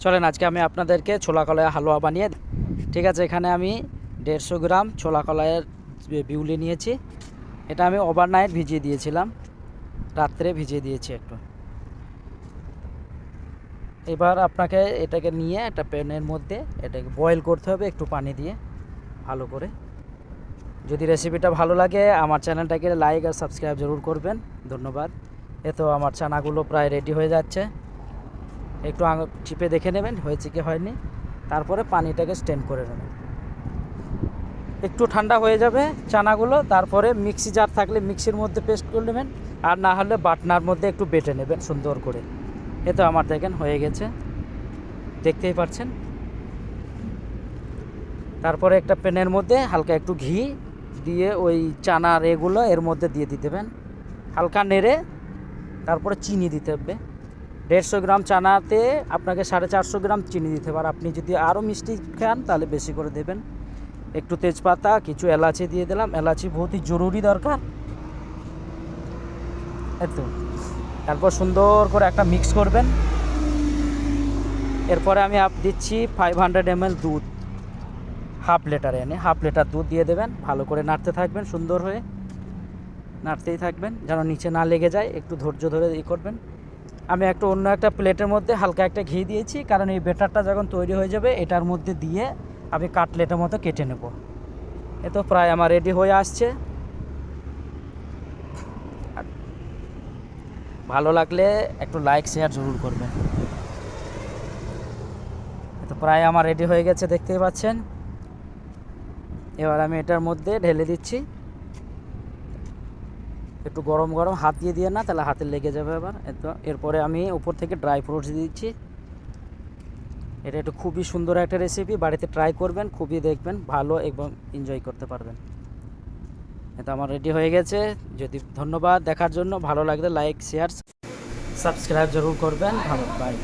চলেন আজকে আমি আপনাদেরকে ছোলা কলাইয়ের হালুয়া বানিয়ে ঠিক আছে। এখানে আমি 150 গ্রাম ছোলা কলাইয়ের বিউলি নিয়েছি। এটা আমি ওভারনাইট ভিজিয়ে দিয়েছিলাম, রাত্রে ভিজিয়ে দিয়েছি একটু। এবার আপনাকে এটাকে নিয়ে একটা প্যানের মধ্যে এটাকে বয়েল করতে হবে একটু পানি দিয়ে ভালো করে। যদি রেসিপিটা ভালো লাগে আমার চ্যানেলটাকে লাইক আর সাবস্ক্রাইব জরুর করবেন। ধন্যবাদ। তো আমার চানাগুলো প্রায় রেডি হয়ে যাচ্ছে, একটু চিপে দেখে নেবেন হয়েছে কি হয়নি, তারপরে পানিটাকে স্টেন করে নেবেন। একটু ঠান্ডা হয়ে যাবে চানাগুলো, তারপরে মিক্সি জার থাকলে মিক্সির মধ্যে পেস্ট করে নেবেন, আর না হলে বাটনার মধ্যে একটু বেটে নেবেন সুন্দর করে। তো আমার দেখেন হয়ে গেছে, দেখতেই পাচ্ছেন। তারপরে একটা প্যানের মধ্যে হালকা একটু ঘি দিয়ে ওই চানার এগুলো এর মধ্যে দিয়ে দেবেন, হালকা নেড়ে তারপরে চিনি দিতে হবে। 150 গ্রাম চানাতে আপনাকে 450 গ্রাম চিনি দিতে হবে। আর আপনি যদি আরও মিষ্টি খান তাহলে বেশি করে দেবেন। একটু তেজপাতা, কিছু এলাচি দিয়ে দিলাম, এলাচি বহুতই জরুরি দরকার। তো তারপর সুন্দর করে একটা মিক্স করবেন। এরপরে আমি দিচ্ছি 500 ml দুধ, হাফ লিটার দুধ দিয়ে দেবেন। ভালো করে নাড়তে থাকবেন, সুন্দর হয়ে নাড়তেই থাকবেন যেন নিচে না লেগে যায়, একটু ধৈর্য ধরে করবেন। আমি অন্য একটা প্লেটের মধ্যে হালকা একটা ঘি দিয়েছি, কারণ এই ব্যাটারটা যখন তৈরি হয়ে যাবে এটার মধ্যে দিয়ে আমি কাটলেটের মতো কেটে নেব। তো প্রায় আমার রেডি হয়ে আসছে। ভালো লাগলে একটু লাইক শেয়ার জরুর করবেন। তো প্রায় আমার রেডি হয়ে গেছে, দেখতেই পাচ্ছেন। এবার আমি এটার মধ্যে ঢেলে দিচ্ছি। একটু গরম গরম, হাত দিয়ে না তাহলে হাতে লেগে যাবে আবার। এরপরে আমি উপর থেকে ড্রাই ফ্রুটস দিচ্ছি। এটা একটু খুবই সুন্দর একটা রেসিপি, বাড়িতে ট্রাই করবেন, খুবই দেখবেন ভালো এবং এনজয় করতে পারবেন। এটা আমার রেডি হয়ে গেছে। ধন্যবাদ দেখার জন্য। ভালো লাগলে লাইক শেয়ার সাবস্ক্রাইব জরুর করবেন। ভালো, বাই।